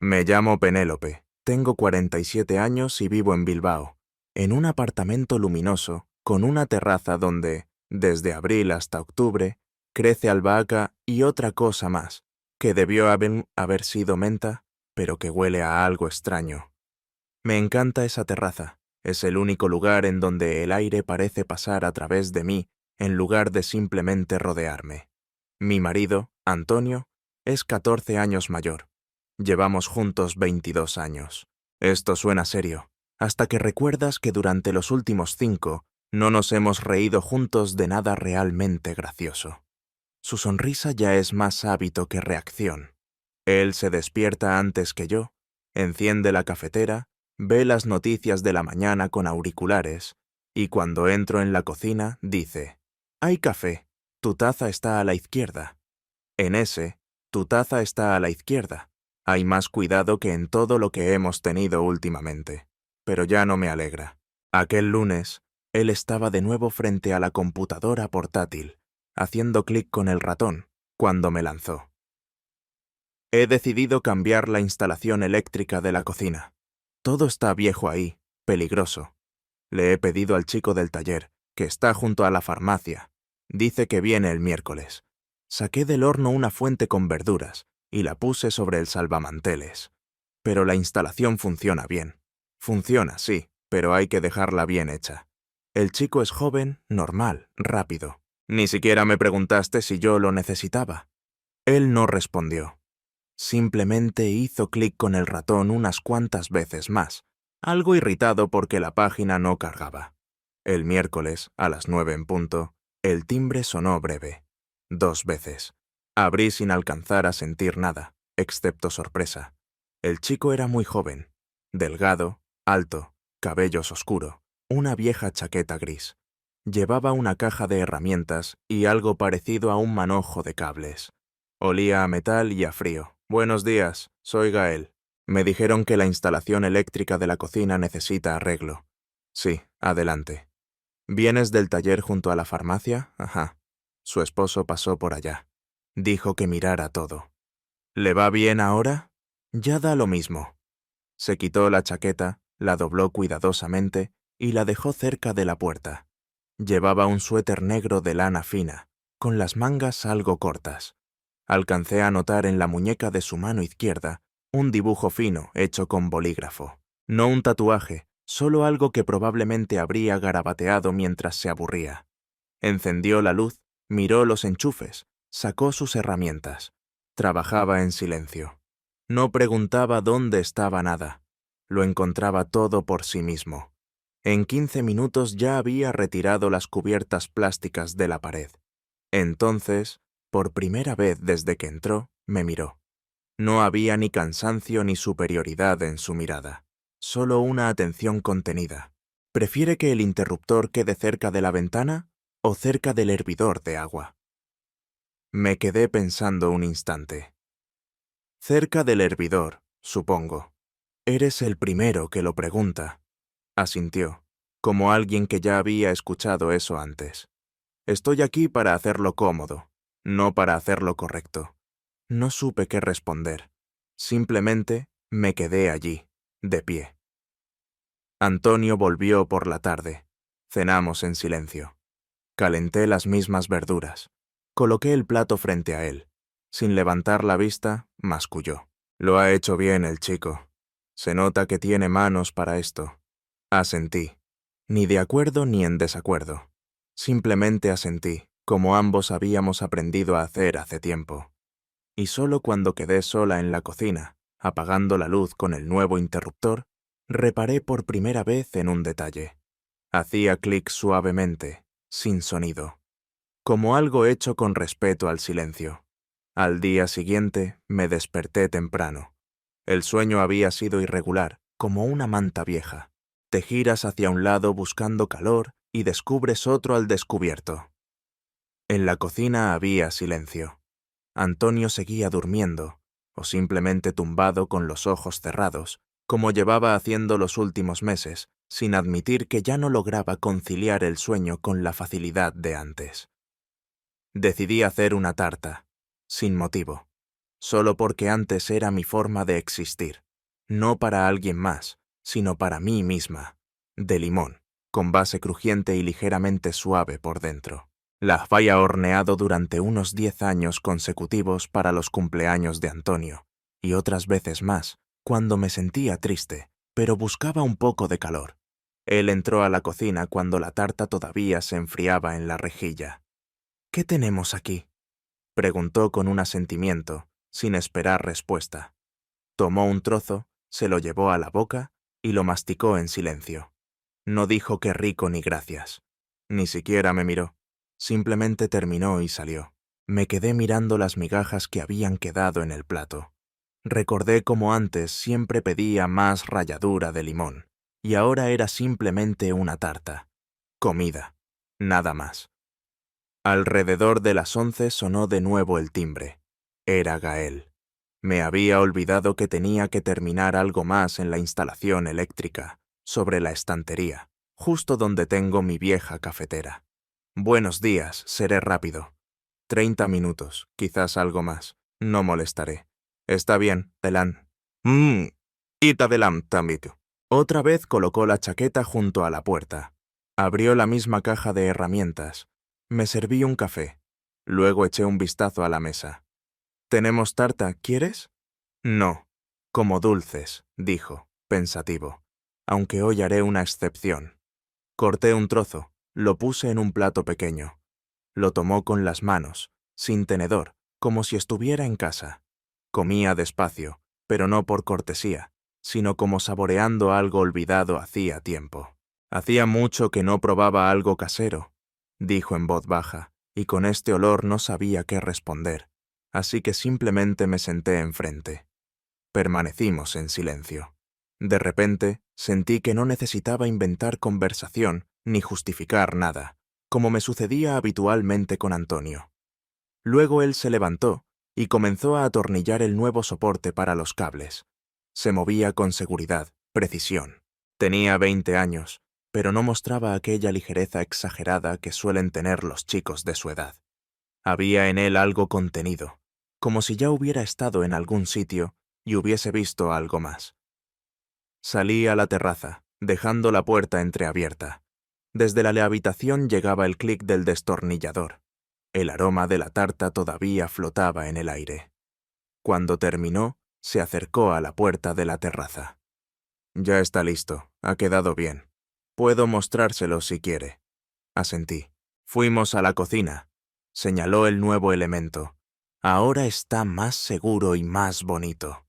Me llamo Penélope, tengo 47 años y vivo en Bilbao, en un apartamento luminoso, con una terraza donde, desde abril hasta octubre, crece albahaca y otra cosa más, que debió haber sido menta, pero que huele a algo extraño. Me encanta esa terraza, es el único lugar en donde el aire parece pasar a través de mí en lugar de simplemente rodearme. Mi marido, Antonio, es 14 años mayor. Llevamos juntos 22 años. Esto suena serio, hasta que recuerdas que durante los últimos 5 no nos hemos reído juntos de nada realmente gracioso. Su sonrisa ya es más hábito que reacción. Él se despierta antes que yo, enciende la cafetera, ve las noticias de la mañana con auriculares, y cuando entro en la cocina dice: «Hay café, tu taza está a la izquierda». En ese, tu taza está a la izquierda. Hay más cuidado que en todo lo que hemos tenido últimamente. Pero ya no me alegra. Aquel lunes, él estaba de nuevo frente a la computadora portátil, haciendo clic con el ratón, cuando me lanzó. He decidido cambiar la instalación eléctrica de la cocina. Todo está viejo ahí, peligroso. Le he pedido al chico del taller, que está junto a la farmacia. Dice que viene el miércoles. Saqué del horno una fuente con verduras y la puse sobre el salvamanteles. Pero la instalación funciona bien. Funciona, sí, pero hay que dejarla bien hecha. El chico es joven, normal, rápido. Ni siquiera me preguntaste si yo lo necesitaba. Él no respondió. Simplemente hizo clic con el ratón unas cuantas veces más, algo irritado porque la página no cargaba. El miércoles, a las 9 en punto, el timbre sonó breve. 2 veces. Abrí sin alcanzar a sentir nada, excepto sorpresa. El chico era muy joven, delgado, alto, cabellos oscuro, una vieja chaqueta gris. Llevaba una caja de herramientas y algo parecido a un manojo de cables. Olía a metal y a frío. «Buenos días, soy Gael. Me dijeron que la instalación eléctrica de la cocina necesita arreglo». «Sí, adelante». «¿Vienes del taller junto a la farmacia?» «Ajá». Su esposo pasó por allá. Dijo que mirara todo. «¿Le va bien ahora?» «Ya da lo mismo». Se quitó la chaqueta, la dobló cuidadosamente y la dejó cerca de la puerta. Llevaba un suéter negro de lana fina, con las mangas algo cortas. Alcancé a notar en la muñeca de su mano izquierda un dibujo fino hecho con bolígrafo. No un tatuaje, solo algo que probablemente habría garabateado mientras se aburría. Encendió la luz, miró los enchufes, sacó sus herramientas. Trabajaba en silencio. No preguntaba dónde estaba nada. Lo encontraba todo por sí mismo. En 15 minutos ya había retirado las cubiertas plásticas de la pared. Entonces, por primera vez desde que entró, me miró. No había ni cansancio ni superioridad en su mirada, solo una atención contenida. ¿Prefiere que el interruptor quede cerca de la ventana o cerca del hervidor de agua? Me quedé pensando un instante. Cerca del hervidor, supongo. Eres el primero que lo pregunta. Asintió, como alguien que ya había escuchado eso antes. Estoy aquí para hacerlo cómodo, no para hacerlo correcto. No supe qué responder. Simplemente me quedé allí, de pie. Antonio volvió por la tarde. Cenamos en silencio. Calenté las mismas verduras. Coloqué el plato frente a él. Sin levantar la vista, masculló. Lo ha hecho bien el chico. Se nota que tiene manos para esto. Asentí. Ni de acuerdo ni en desacuerdo. Simplemente asentí, como ambos habíamos aprendido a hacer hace tiempo. Y solo cuando quedé sola en la cocina, apagando la luz con el nuevo interruptor, reparé por primera vez en un detalle. Hacía clic suavemente, sin sonido, como algo hecho con respeto al silencio. Al día siguiente me desperté temprano. El sueño había sido irregular, como una manta vieja. Te giras hacia un lado buscando calor y descubres otro al descubierto. En la cocina había silencio. Antonio seguía durmiendo, o simplemente tumbado con los ojos cerrados, como llevaba haciendo los últimos meses, sin admitir que ya no lograba conciliar el sueño con la facilidad de antes. Decidí hacer una tarta, sin motivo. solo porque antes era mi forma de existir, no para alguien más, sino para mí misma, de limón, con base crujiente y ligeramente suave por dentro. La había horneado durante unos 10 años consecutivos para los cumpleaños de Antonio, y otras veces más, cuando me sentía triste, pero buscaba un poco de calor. Él entró a la cocina cuando la tarta todavía se enfriaba en la rejilla. «¿Qué tenemos aquí?», preguntó con un asentimiento, sin esperar respuesta. Tomó un trozo, se lo llevó a la boca y lo masticó en silencio. No dijo qué rico ni gracias. Ni siquiera me miró. Simplemente terminó y salió. Me quedé mirando las migajas que habían quedado en el plato. Recordé cómo antes siempre pedía más ralladura de limón, y ahora era simplemente una tarta. Comida. Nada más. Alrededor de las 11 sonó de nuevo el timbre. Era Gael. Me había olvidado que tenía que terminar algo más en la instalación eléctrica, sobre la estantería, justo donde tengo mi vieja cafetera. «Buenos días, seré rápido. 30 minutos, quizás algo más. No molestaré». «Está bien, Delan». «Ita Delan también». Otra vez colocó la chaqueta junto a la puerta. Abrió la misma caja de herramientas. Me serví un café. Luego eché un vistazo a la mesa. «¿Tenemos tarta, quieres?» «No, como dulces», dijo, pensativo, «aunque hoy haré una excepción». Corté un trozo, lo puse en un plato pequeño. Lo tomó con las manos, sin tenedor, como si estuviera en casa. Comía despacio, pero no por cortesía, sino como saboreando algo olvidado hacía tiempo. «Hacía mucho que no probaba algo casero», dijo en voz baja, y con este olor no sabía qué responder, así que simplemente me senté enfrente. Permanecimos en silencio. De repente, sentí que no necesitaba inventar conversación ni justificar nada, como me sucedía habitualmente con Antonio. Luego él se levantó y comenzó a atornillar el nuevo soporte para los cables. Se movía con seguridad, precisión. Tenía 20 años, pero no mostraba aquella ligereza exagerada que suelen tener los chicos de su edad. Había en él algo contenido, como si ya hubiera estado en algún sitio y hubiese visto algo más. Salí a la terraza, dejando la puerta entreabierta. Desde la habitación llegaba el clic del destornillador. El aroma de la tarta todavía flotaba en el aire. Cuando terminó, se acercó a la puerta de la terraza. «Ya está listo, ha quedado bien. Puedo mostrárselo si quiere». Asentí. Fuimos a la cocina. Señaló el nuevo elemento. «Ahora está más seguro y más bonito».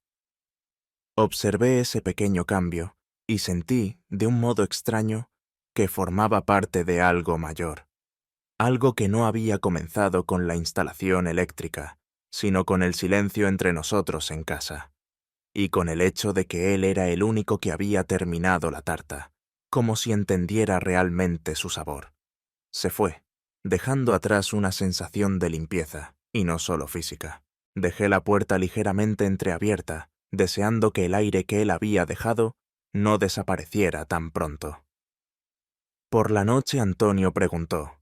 Observé ese pequeño cambio y sentí, de un modo extraño, que formaba parte de algo mayor. Algo que no había comenzado con la instalación eléctrica, sino con el silencio entre nosotros en casa. Y con el hecho de que él era el único que había terminado la tarta, como si entendiera realmente su sabor. Se fue, dejando atrás una sensación de limpieza, y no solo física. Dejé la puerta ligeramente entreabierta, deseando que el aire que él había dejado no desapareciera tan pronto. Por la noche Antonio preguntó: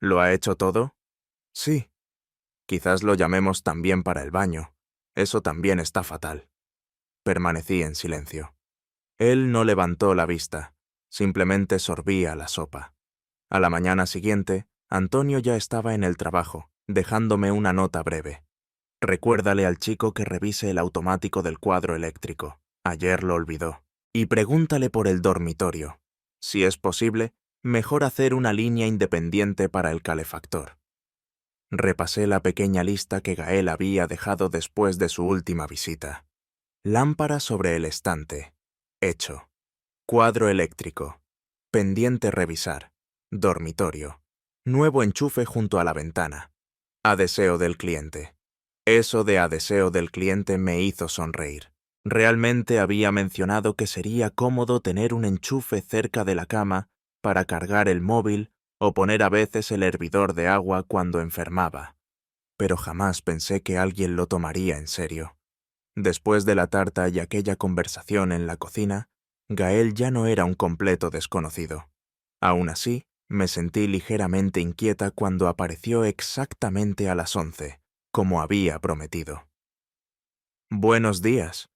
«¿Lo ha hecho todo?» «Sí». «Quizás lo llamemos también para el baño. Eso también está fatal». Permanecí en silencio. Él no levantó la vista, simplemente sorbía la sopa. A la mañana siguiente, Antonio ya estaba en el trabajo, dejándome una nota breve. «Recuérdale al chico que revise el automático del cuadro eléctrico. Ayer lo olvidó. Y pregúntale por el dormitorio. Si es posible, mejor hacer una línea independiente para el calefactor». Repasé la pequeña lista que Gael había dejado después de su última visita. Lámpara sobre el estante. Hecho. Cuadro eléctrico. Pendiente revisar. Dormitorio. Nuevo enchufe junto a la ventana. A deseo del cliente. Eso de a deseo del cliente me hizo sonreír. Realmente había mencionado que sería cómodo tener un enchufe cerca de la cama para cargar el móvil o poner a veces el hervidor de agua cuando enfermaba. Pero jamás pensé que alguien lo tomaría en serio. Después de la tarta y aquella conversación en la cocina, Gael ya no era un completo desconocido. Aún así, me sentí ligeramente inquieta cuando apareció exactamente a las 11, como había prometido. Buenos días,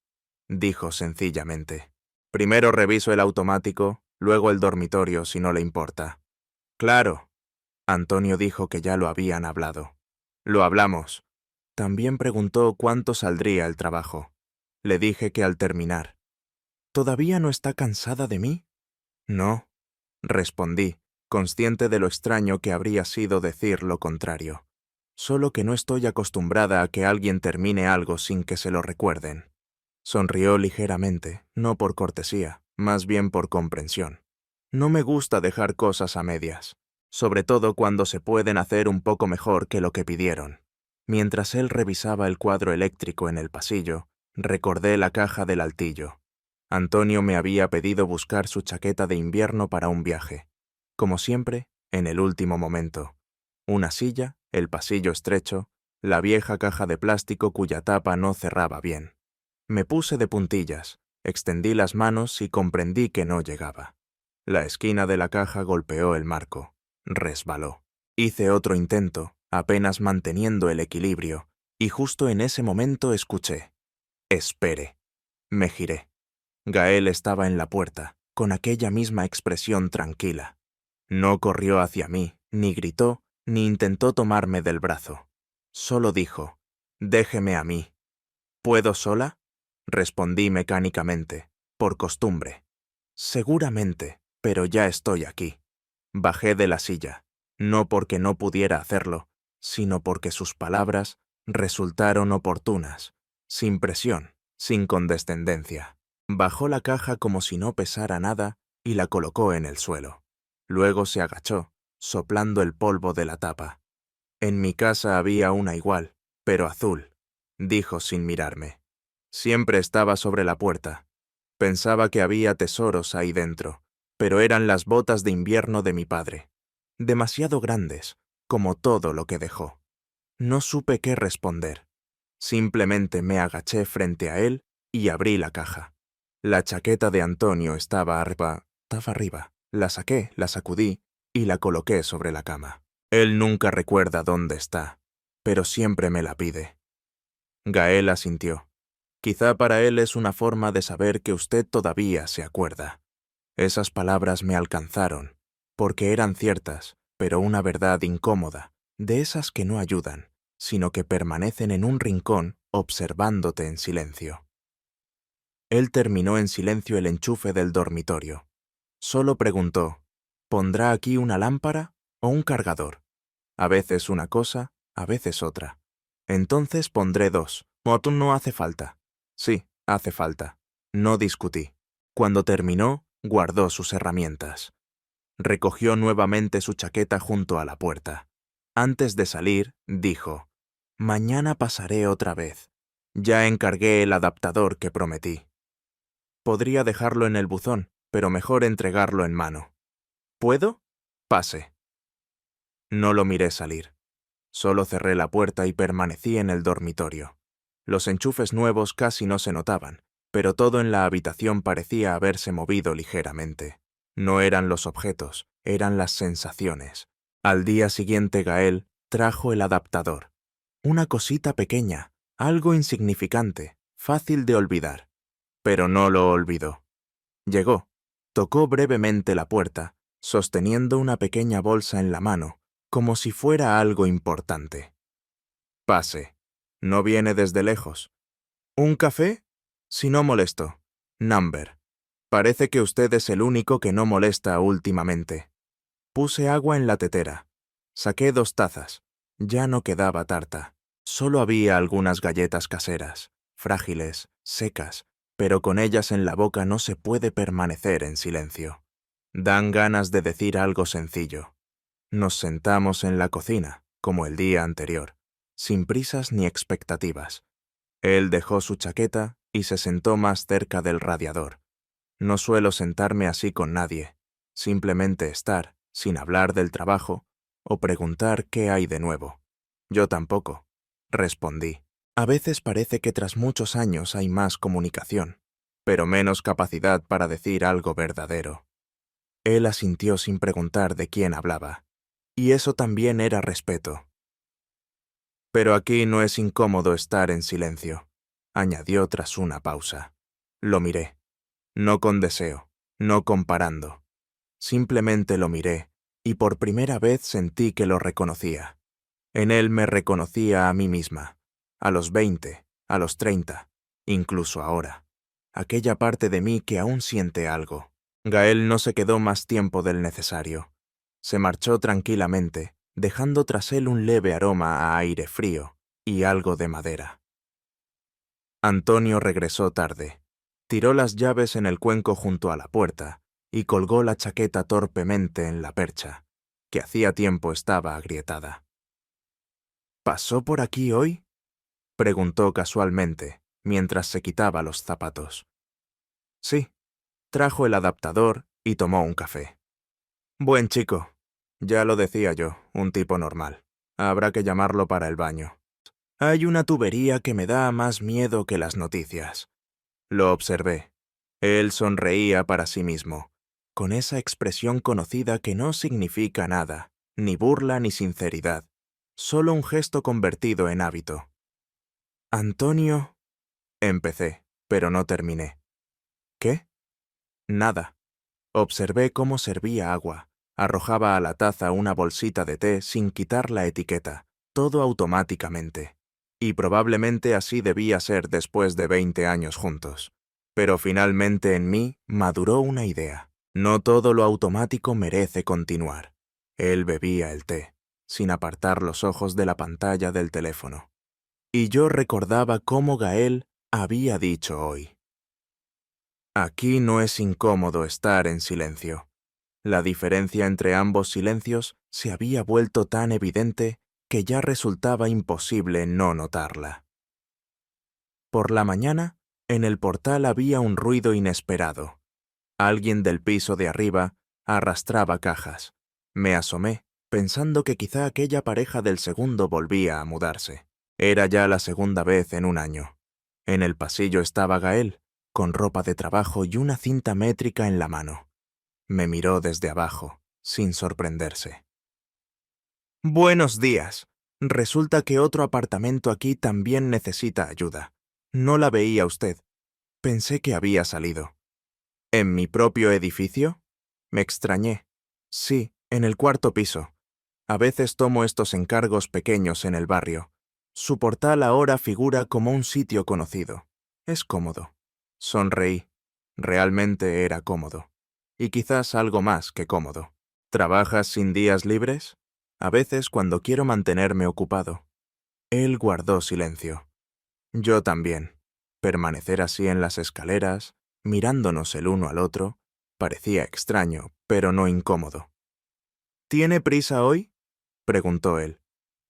dijo sencillamente. Primero reviso el automático, luego el dormitorio si no le importa. Claro. Antonio dijo que ya lo habían hablado. Lo hablamos. También preguntó cuánto saldría el trabajo. Le dije que al terminar. ¿Todavía no está cansada de mí? No, respondí, consciente de lo extraño que habría sido decir lo contrario. Solo que no estoy acostumbrada a que alguien termine algo sin que se lo recuerden. Sonrió ligeramente, no por cortesía, más bien por comprensión. No me gusta dejar cosas a medias, sobre todo cuando se pueden hacer un poco mejor que lo que pidieron. Mientras él revisaba el cuadro eléctrico en el pasillo, recordé la caja del altillo. Antonio me había pedido buscar su chaqueta de invierno para un viaje. Como siempre, en el último momento. Una silla, el pasillo estrecho, la vieja caja de plástico cuya tapa no cerraba bien. Me puse de puntillas, extendí las manos y comprendí que no llegaba. La esquina de la caja golpeó el marco. Resbaló. Hice otro intento, apenas manteniendo el equilibrio, y justo en ese momento escuché. «Espere». Me giré. Gael estaba en la puerta, con aquella misma expresión tranquila. No corrió hacia mí, ni gritó, ni intentó tomarme del brazo. Solo dijo, «Déjeme a mí». «¿Puedo sola?», respondí mecánicamente, por costumbre. «Seguramente, pero ya estoy aquí». Bajé de la silla, no porque no pudiera hacerlo, sino porque sus palabras resultaron oportunas, sin presión, sin condescendencia. Bajó la caja como si no pesara nada y la colocó en el suelo. Luego se agachó, soplando el polvo de la tapa. «En mi casa había una igual, pero azul», dijo sin mirarme. Siempre estaba sobre la puerta. Pensaba que había tesoros ahí dentro, pero eran las botas de invierno de mi padre. Demasiado grandes, como todo lo que dejó. No supe qué responder. Simplemente me agaché frente a él y abrí la caja. La chaqueta de Antonio estaba arriba. La saqué, la sacudí y la coloqué sobre la cama. Él nunca recuerda dónde está, pero siempre me la pide. Gael asintió. Quizá para él es una forma de saber que usted todavía se acuerda. Esas palabras me alcanzaron, porque eran ciertas, pero una verdad incómoda, de esas que no ayudan, sino que permanecen en un rincón observándote en silencio. Él terminó en silencio el enchufe del dormitorio. Solo preguntó, ¿pondrá aquí una lámpara o un cargador? A veces una cosa, a veces otra. Entonces pondré dos. No hace falta. Sí, hace falta. No discutí. Cuando terminó, guardó sus herramientas. Recogió nuevamente su chaqueta junto a la puerta. Antes de salir, dijo, «Mañana pasaré otra vez. Ya encargué el adaptador que prometí. Podría dejarlo en el buzón, pero mejor entregarlo en mano. ¿Puedo? Pase». No lo miré salir. Solo cerré la puerta y permanecí en el dormitorio. Los enchufes nuevos casi no se notaban, pero todo en la habitación parecía haberse movido ligeramente. No eran los objetos, eran las sensaciones. Al día siguiente Gael trajo el adaptador. Una cosita pequeña, algo insignificante, fácil de olvidar. Pero no lo olvidó. Llegó, tocó brevemente la puerta, sosteniendo una pequeña bolsa en la mano, como si fuera algo importante. «Pase. No viene desde lejos. ¿Un café? Si no molesto. Number. Parece que usted es el único que no molesta últimamente». Puse agua en la tetera. Saqué 2 tazas. Ya no quedaba tarta. Solo había algunas galletas caseras, frágiles, secas, pero con ellas en la boca no se puede permanecer en silencio. Dan ganas de decir algo sencillo. Nos sentamos en la cocina, como el día anterior, sin prisas ni expectativas. Él dejó su chaqueta y se sentó más cerca del radiador. No suelo sentarme así con nadie, simplemente estar, sin hablar del trabajo, o preguntar qué hay de nuevo. Yo tampoco, respondí. A veces parece que tras muchos años hay más comunicación, pero menos capacidad para decir algo verdadero. Él asintió sin preguntar de quién hablaba. Y eso también era respeto. Pero aquí no es incómodo estar en silencio. añadió tras una pausa. Lo miré. No con deseo, no comparando. Simplemente lo miré, y por primera vez sentí que lo reconocía. En él me reconocía a mí misma, a los 20, a los 30, incluso ahora. Aquella parte de mí que aún siente algo. Gael no se quedó más tiempo del necesario. Se marchó tranquilamente, dejando tras él un leve aroma a aire frío y algo de madera. Antonio regresó tarde. Tiró las llaves en el cuenco junto a la puerta y colgó la chaqueta torpemente en la percha, que hacía tiempo estaba agrietada. ¿Pasó por aquí hoy?, preguntó casualmente, mientras se quitaba los zapatos. Sí, trajo el adaptador y tomó un café. Buen chico. Ya lo decía yo, un tipo normal. Habrá que llamarlo para el baño. Hay una tubería que me da más miedo que las noticias. Lo observé. Él sonreía para sí mismo, con esa expresión conocida que no significa nada, ni burla ni sinceridad, solo un gesto convertido en hábito. Antonio... Empecé, pero no terminé. ¿Qué? Nada. Observé cómo servía agua, arrojaba a la taza una bolsita de té sin quitar la etiqueta, todo automáticamente. Y probablemente así debía ser después de 20 años juntos. Pero finalmente en mí maduró una idea. No todo lo automático merece continuar. Él bebía el té, sin apartar los ojos de la pantalla del teléfono. Y yo recordaba cómo Gael había dicho hoy. Aquí no es incómodo estar en silencio. La diferencia entre ambos silencios se había vuelto tan evidente que ya resultaba imposible no notarla. Por la mañana, en el portal había un ruido inesperado. Alguien del piso de arriba arrastraba cajas. Me asomé, pensando que quizá aquella pareja del segundo volvía a mudarse. Era ya la segunda vez en un año. En el pasillo estaba Gael, con ropa de trabajo y una cinta métrica en la mano. Me miró desde abajo, sin sorprenderse. Buenos días. Resulta que otro apartamento aquí también necesita ayuda. No la veía usted. Pensé que había salido. ¿En mi propio edificio? Me extrañé. Sí, en el 4º piso. A veces tomo estos encargos pequeños en el barrio. Su portal ahora figura como un sitio conocido. Es cómodo. Sonreí. Realmente era cómodo. Y quizás algo más que cómodo. ¿Trabajas sin días libres? A veces cuando quiero mantenerme ocupado. Él guardó silencio. Yo también. Permanecer así en las escaleras, mirándonos el uno al otro, parecía extraño, pero no incómodo. ¿Tiene prisa hoy?, preguntó él.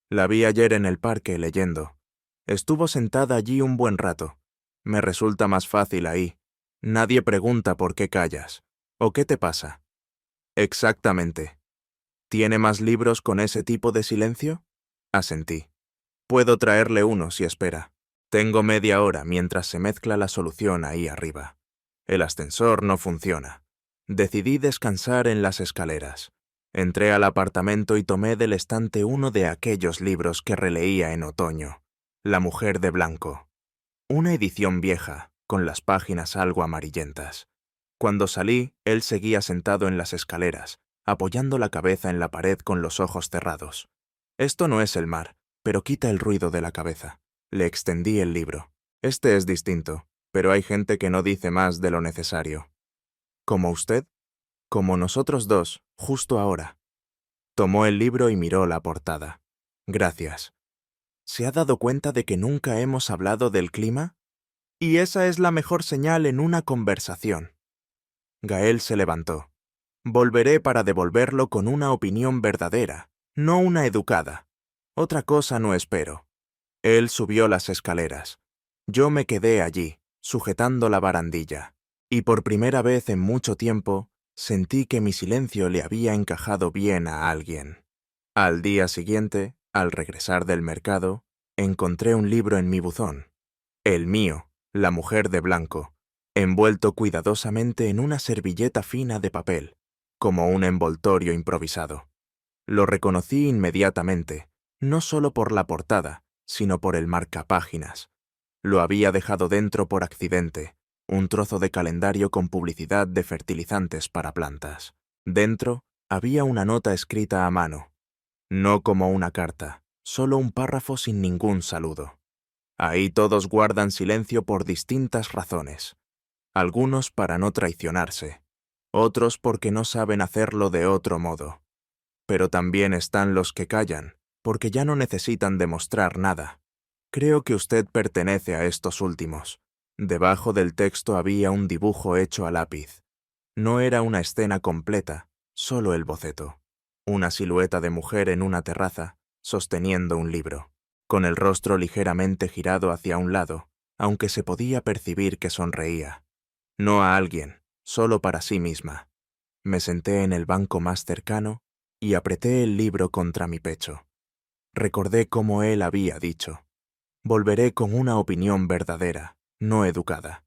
La vi ayer en el parque leyendo. Estuvo sentada allí un buen rato. Me resulta más fácil ahí. Nadie pregunta por qué callas. ¿O qué te pasa? Exactamente. ¿Tiene más libros con ese tipo de silencio? Asentí. Puedo traerle uno si espera. Tengo media hora mientras se mezcla la solución ahí arriba. El ascensor no funciona. Decidí descansar en las escaleras. Entré al apartamento y tomé del estante uno de aquellos libros que releía en otoño. La mujer de blanco. Una edición vieja, con las páginas algo amarillentas. Cuando salí, él seguía sentado en las escaleras, apoyando la cabeza en la pared con los ojos cerrados. Esto no es el mar, pero quita el ruido de la cabeza. Le extendí el libro. Este es distinto, pero hay gente que no dice más de lo necesario. ¿Como usted? Como nosotros dos, justo ahora. Tomó el libro y miró la portada. Gracias. ¿Se ha dado cuenta de que nunca hemos hablado del clima? Y esa es la mejor señal en una conversación. Gael se levantó. Volveré para devolverlo con una opinión verdadera, no una educada. Otra cosa no espero. Él subió las escaleras. Yo me quedé allí, sujetando la barandilla, y por primera vez en mucho tiempo sentí que mi silencio le había encajado bien a alguien. Al día siguiente, al regresar del mercado, encontré un libro en mi buzón. El mío, La mujer de blanco, envuelto cuidadosamente en una servilleta fina de papel, como un envoltorio improvisado. Lo reconocí inmediatamente, no solo por la portada, sino por el marcapáginas. Lo había dejado dentro por accidente, un trozo de calendario con publicidad de fertilizantes para plantas. Dentro había una nota escrita a mano, no como una carta, solo un párrafo sin ningún saludo. Ahí todos guardan silencio por distintas razones. Algunos para no traicionarse, otros porque no saben hacerlo de otro modo. Pero también están los que callan, porque ya no necesitan demostrar nada. Creo que usted pertenece a estos últimos. Debajo del texto había un dibujo hecho a lápiz. No era una escena completa, solo el boceto. Una silueta de mujer en una terraza, sosteniendo un libro, con el rostro ligeramente girado hacia un lado, aunque se podía percibir que sonreía. No a alguien, solo para sí misma. Me senté en el banco más cercano y apreté el libro contra mi pecho. Recordé cómo él había dicho: volveré con una opinión verdadera, no educada.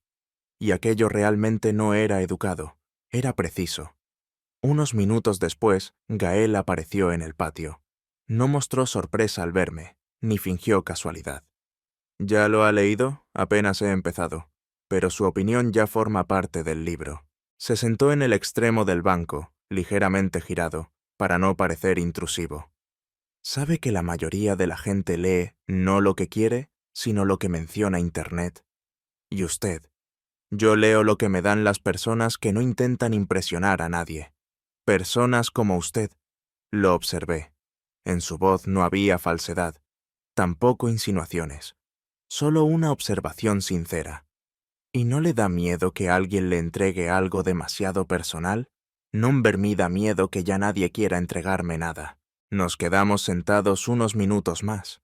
Y aquello realmente no era educado, era preciso. Unos minutos después, Gael apareció en el patio. No mostró sorpresa al verme, ni fingió casualidad. ¿Ya lo ha leído? Apenas he empezado, pero su opinión ya forma parte del libro. Se sentó en el extremo del banco, ligeramente girado, para no parecer intrusivo. ¿Sabe que la mayoría de la gente lee no lo que quiere, sino lo que menciona Internet? ¿Y usted? Yo leo lo que me dan las personas que no intentan impresionar a nadie. Personas como usted. Lo observé. En su voz no había falsedad, tampoco insinuaciones, solo una observación sincera. ¿Y no le da miedo que alguien le entregue algo demasiado personal? Non ver mi da miedo que ya nadie quiera entregarme nada. Nos quedamos sentados unos minutos más.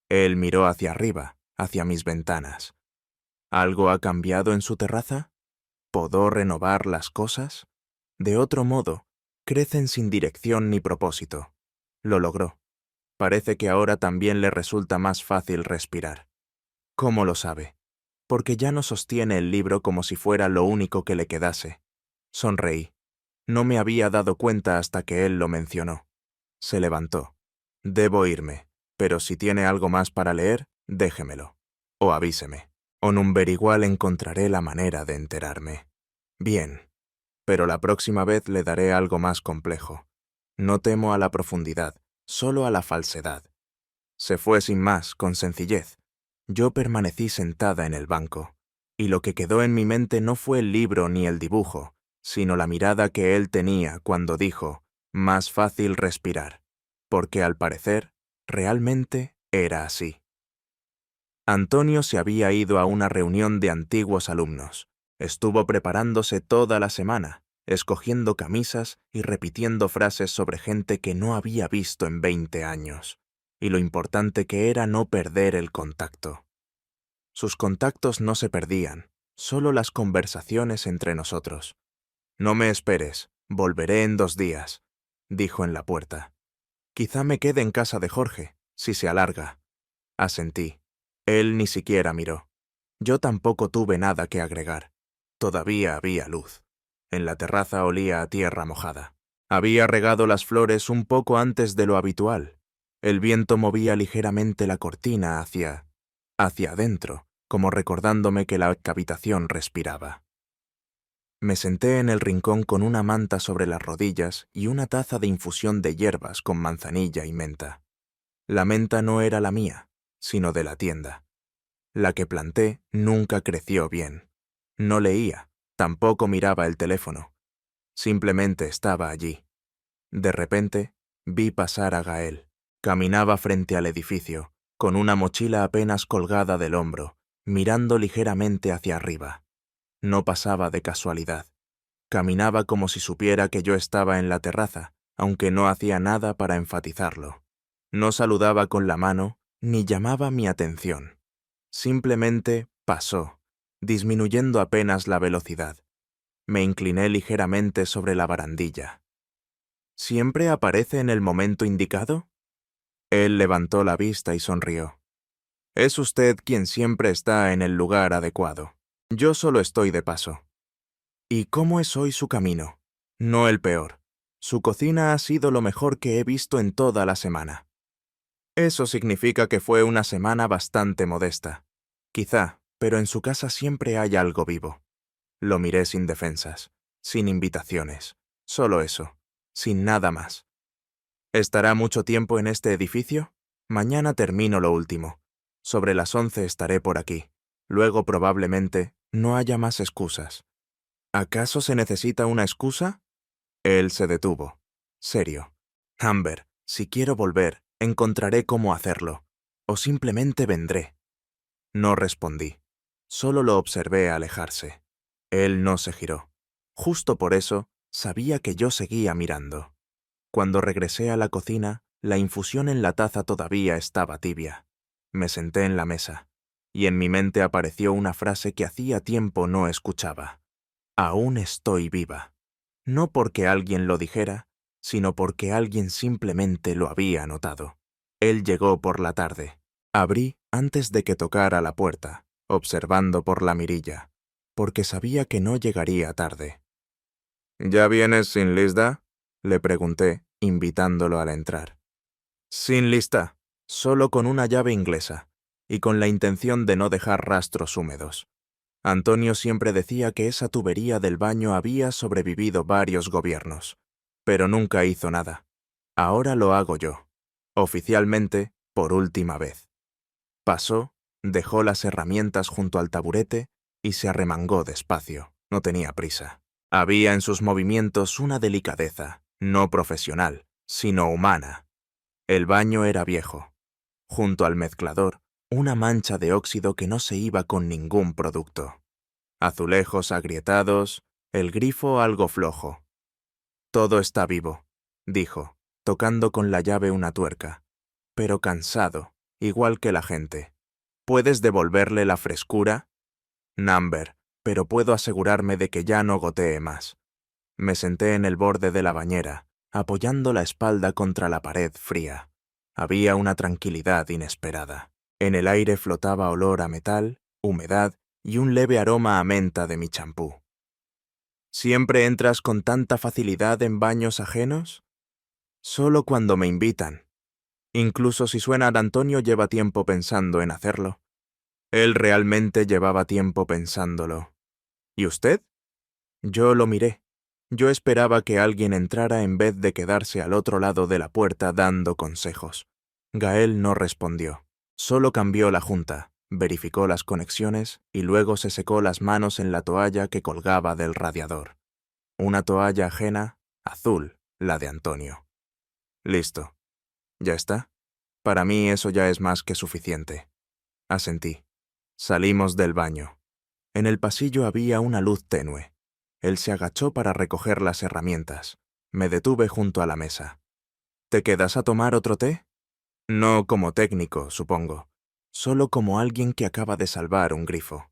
Él miró hacia arriba, hacia mis ventanas. ¿Algo ha cambiado en su terraza? ¿Podó renovar las cosas? De otro modo, crecen sin dirección ni propósito. Lo logró. Parece que ahora también le resulta más fácil respirar. ¿Cómo lo sabe? Porque ya no sostiene el libro como si fuera lo único que le quedase. Sonreí. No me había dado cuenta hasta que él lo mencionó. Se levantó. Debo irme, pero si tiene algo más para leer, déjemelo. O avíseme. O igual encontraré la manera de enterarme. Bien, pero la próxima vez le daré algo más complejo. No temo a la profundidad, solo a la falsedad. Se fue sin más, con sencillez. Yo permanecí sentada en el banco, y lo que quedó en mi mente no fue el libro ni el dibujo, sino la mirada que él tenía cuando dijo: más fácil respirar, porque al parecer, realmente era así. Antonio se había ido a una reunión de antiguos alumnos. Estuvo preparándose toda la semana, escogiendo camisas y repitiendo frases sobre gente que no había visto en 20 años, y lo importante que era no perder el contacto. Sus contactos no se perdían, solo las conversaciones entre nosotros. No me esperes, volveré en 2 días, dijo en la puerta. Quizá me quede en casa de Jorge, si se alarga. Asentí. Él ni siquiera miró. Yo tampoco tuve nada que agregar. Todavía había luz. En la terraza olía a tierra mojada. Había regado las flores un poco antes de lo habitual. El viento movía ligeramente la cortina hacia adentro, como recordándome que la habitación respiraba. Me senté en el rincón con una manta sobre las rodillas y una taza de infusión de hierbas con manzanilla y menta. La menta no era la mía, sino de la tienda. La que planté nunca creció bien. No leía, tampoco miraba el teléfono. Simplemente estaba allí. De repente, vi pasar a Gael. Caminaba frente al edificio, con una mochila apenas colgada del hombro, mirando ligeramente hacia arriba. No pasaba de casualidad. Caminaba como si supiera que yo estaba en la terraza, aunque no hacía nada para enfatizarlo. No saludaba con la mano, ni llamaba mi atención. Simplemente pasó, disminuyendo apenas la velocidad. Me incliné ligeramente sobre la barandilla. ¿Siempre aparece en el momento indicado? Él levantó la vista y sonrió. Es usted quien siempre está en el lugar adecuado. Yo solo estoy de paso. ¿Y cómo es hoy su camino? No el peor. Su cocina ha sido lo mejor que he visto en toda la semana. Eso significa que fue una semana bastante modesta. Quizá, pero en su casa siempre hay algo vivo. Lo miré sin defensas, sin invitaciones, solo eso, sin nada más. ¿Estará mucho tiempo en este edificio? Mañana termino lo último. Sobre las 11 estaré por aquí. Luego probablemente no haya más excusas. ¿Acaso se necesita una excusa? Él se detuvo. Serio. Amber, si quiero volver, encontraré cómo hacerlo. O simplemente vendré. No respondí. Solo lo observé alejarse. Él no se giró. Justo por eso, sabía que yo seguía mirando. Cuando regresé a la cocina, la infusión en la taza todavía estaba tibia. Me senté en la mesa, y en mi mente apareció una frase que hacía tiempo no escuchaba. Aún estoy viva. No porque alguien lo dijera, sino porque alguien simplemente lo había notado. Él llegó por la tarde. Abrí antes de que tocara la puerta, observando por la mirilla, porque sabía que no llegaría tarde. ¿Ya vienes sin lista? Le pregunté, invitándolo al entrar. Sin lista, solo con una llave inglesa, y con la intención de no dejar rastros húmedos. Antonio siempre decía que esa tubería del baño había sobrevivido varios gobiernos, pero nunca hizo nada. Ahora lo hago yo, oficialmente, por última vez. Pasó, dejó las herramientas junto al taburete y se arremangó despacio. No tenía prisa. Había en sus movimientos una delicadeza, no profesional, sino humana. El baño era viejo. Junto al mezclador, una mancha de óxido que no se iba con ningún producto. Azulejos agrietados, el grifo algo flojo. Todo está vivo, dijo, tocando con la llave una tuerca, pero cansado, igual que la gente. ¿Puedes devolverle la frescura? Number, pero puedo asegurarme de que ya no gotee más. Me senté en el borde de la bañera, apoyando la espalda contra la pared fría. Había una tranquilidad inesperada. En el aire flotaba olor a metal, humedad y un leve aroma a menta de mi champú. ¿Siempre entras con tanta facilidad en baños ajenos? Solo cuando me invitan. Incluso si suena a Antonio lleva tiempo pensando en hacerlo. Él realmente llevaba tiempo pensándolo. ¿Y usted? Yo lo miré. Yo esperaba que alguien entrara en vez de quedarse al otro lado de la puerta dando consejos. Gael no respondió. Solo cambió la junta, verificó las conexiones y luego se secó las manos en la toalla que colgaba del radiador. Una toalla ajena, azul, la de Antonio. Listo. ¿Ya está? Para mí eso ya es más que suficiente. Asentí. Salimos del baño. En el pasillo había una luz tenue. Él se agachó para recoger las herramientas. Me detuve junto a la mesa. ¿Te quedas a tomar otro té? No como técnico, supongo. Solo como alguien que acaba de salvar un grifo.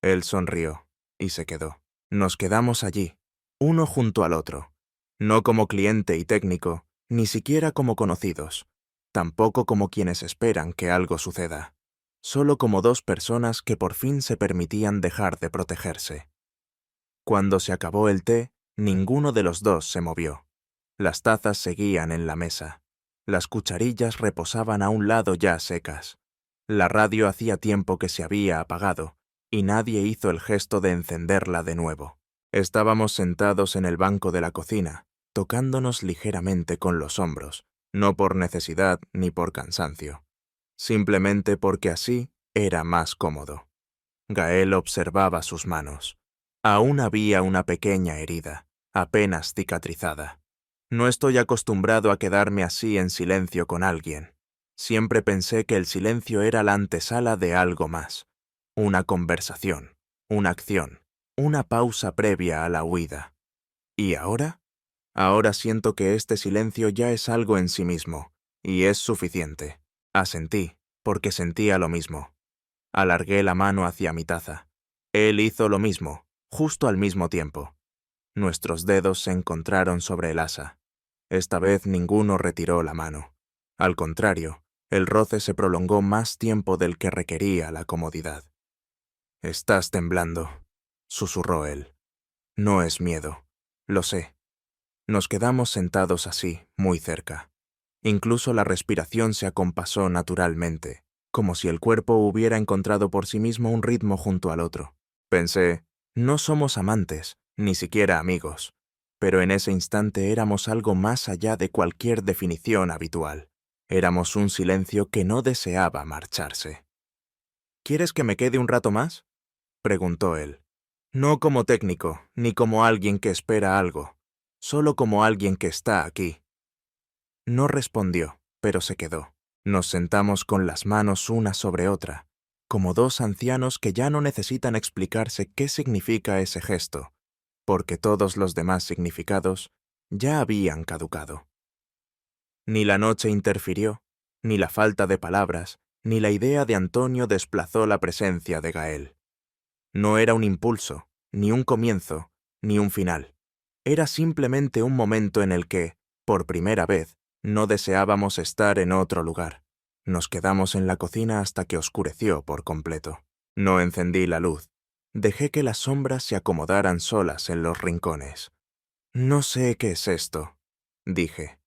Él sonrió y se quedó. Nos quedamos allí, uno junto al otro. No como cliente y técnico, ni siquiera como conocidos. Tampoco como quienes esperan que algo suceda. Solo como dos personas que por fin se permitían dejar de protegerse. Cuando se acabó el té, ninguno de los dos se movió. Las tazas seguían en la mesa. Las cucharillas reposaban a un lado ya secas. La radio hacía tiempo que se había apagado, y nadie hizo el gesto de encenderla de nuevo. Estábamos sentados en el banco de la cocina, tocándonos ligeramente con los hombros, no por necesidad ni por cansancio. Simplemente porque así era más cómodo. Gael observaba sus manos. Aún había una pequeña herida, apenas cicatrizada. No estoy acostumbrado a quedarme así en silencio con alguien. Siempre pensé que el silencio era la antesala de algo más. Una conversación, una acción, una pausa previa a la huida. ¿Y ahora? Ahora siento que este silencio ya es algo en sí mismo, y es suficiente. Asentí, porque sentía lo mismo. Alargué la mano hacia mi taza. Él hizo lo mismo, justo al mismo tiempo. Nuestros dedos se encontraron sobre el asa. Esta vez ninguno retiró la mano. Al contrario, el roce se prolongó más tiempo del que requería la comodidad. «Estás temblando», susurró él. «No es miedo, lo sé». Nos quedamos sentados así, muy cerca. Incluso la respiración se acompasó naturalmente, como si el cuerpo hubiera encontrado por sí mismo un ritmo junto al otro. Pensé, no somos amantes, ni siquiera amigos, pero en ese instante éramos algo más allá de cualquier definición habitual. Éramos un silencio que no deseaba marcharse. ¿Quieres que me quede un rato más?, preguntó él. No como técnico, ni como alguien que espera algo, solo como alguien que está aquí. No respondió, pero se quedó. Nos sentamos con las manos una sobre otra, como dos ancianos que ya no necesitan explicarse qué significa ese gesto, porque todos los demás significados ya habían caducado. Ni la noche interfirió, ni la falta de palabras, ni la idea de Antonio desplazó la presencia de Gael. No era un impulso, ni un comienzo, ni un final. Era simplemente un momento en el que, por primera vez, no deseábamos estar en otro lugar. Nos quedamos en la cocina hasta que oscureció por completo. No encendí la luz. Dejé que las sombras se acomodaran solas en los rincones. No sé qué es esto, dije.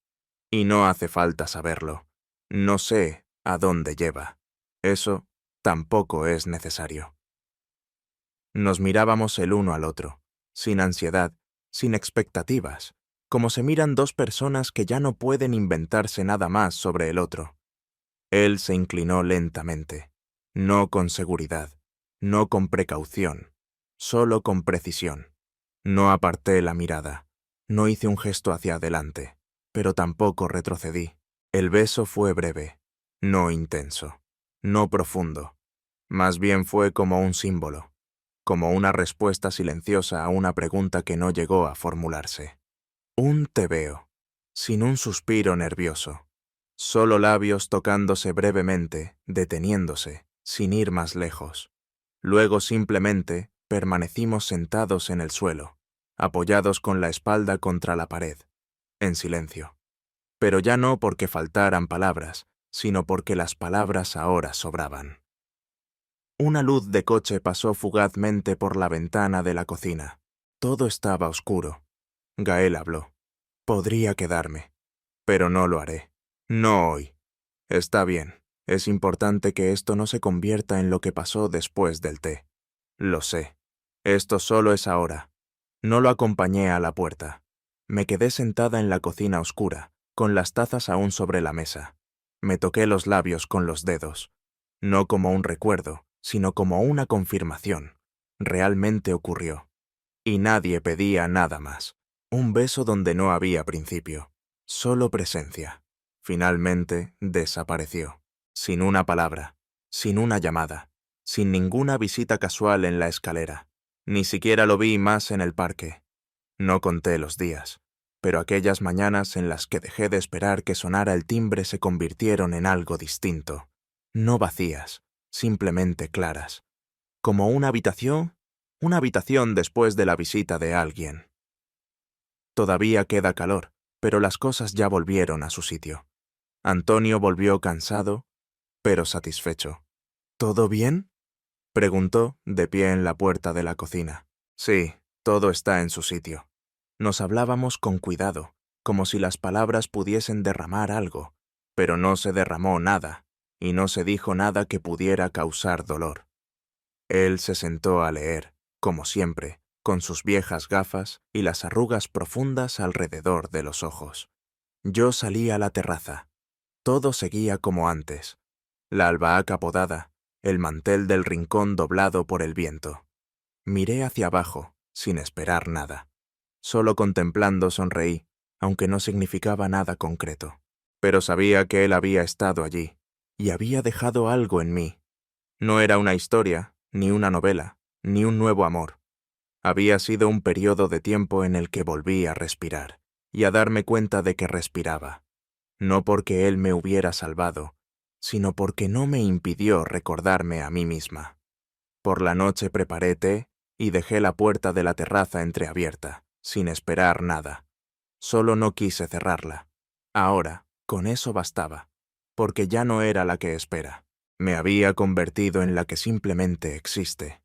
Y no hace falta saberlo. No sé a dónde lleva. Eso tampoco es necesario. Nos mirábamos el uno al otro, sin ansiedad, sin expectativas, como se miran dos personas que ya no pueden inventarse nada más sobre el otro. Él se inclinó lentamente, no con seguridad, no con precaución, solo con precisión. No aparté la mirada, no hice un gesto hacia adelante, pero tampoco retrocedí. El beso fue breve, no intenso, no profundo. Más bien fue como un símbolo, como una respuesta silenciosa a una pregunta que no llegó a formularse. Un te veo, sin un suspiro nervioso, solo labios tocándose brevemente, deteniéndose, sin ir más lejos. Luego simplemente permanecimos sentados en el suelo, apoyados con la espalda contra la pared, en silencio. Pero ya no porque faltaran palabras, sino porque las palabras ahora sobraban. Una luz de coche pasó fugazmente por la ventana de la cocina. Todo estaba oscuro. Gael habló. Podría quedarme, pero no lo haré. No hoy. Está bien. Es importante que esto no se convierta en lo que pasó después del té. Lo sé. Esto solo es ahora. No lo acompañé a la puerta. Me quedé sentada en la cocina oscura, con las tazas aún sobre la mesa. Me toqué los labios con los dedos. No como un recuerdo, sino como una confirmación. Realmente ocurrió. Y nadie pedía nada más. Un beso donde no había principio, solo presencia. Finalmente desapareció, sin una palabra, sin una llamada, sin ninguna visita casual en la escalera. Ni siquiera lo vi más en el parque. No conté los días, pero aquellas mañanas en las que dejé de esperar que sonara el timbre se convirtieron en algo distinto. No vacías, simplemente claras. Como una habitación después de la visita de alguien. Todavía queda calor, pero las cosas ya volvieron a su sitio. Antonio volvió cansado, pero satisfecho. ¿Todo bien?, preguntó, de pie en la puerta de la cocina. Sí, todo está en su sitio. Nos hablábamos con cuidado, como si las palabras pudiesen derramar algo, pero no se derramó nada, y no se dijo nada que pudiera causar dolor. Él se sentó a leer, como siempre, con sus viejas gafas y las arrugas profundas alrededor de los ojos. Yo salí a la terraza. Todo seguía como antes. La albahaca podada, el mantel del rincón doblado por el viento. Miré hacia abajo, sin esperar nada. Solo contemplando sonreí, aunque no significaba nada concreto. Pero sabía que él había estado allí, y había dejado algo en mí. No era una historia, ni una novela, ni un nuevo amor. Había sido un periodo de tiempo en el que volví a respirar, y a darme cuenta de que respiraba. No porque él me hubiera salvado, sino porque no me impidió recordarme a mí misma. Por la noche preparé té y dejé la puerta de la terraza entreabierta, sin esperar nada. Solo no quise cerrarla. Ahora, con eso bastaba, porque ya no era la que espera. Me había convertido en la que simplemente existe.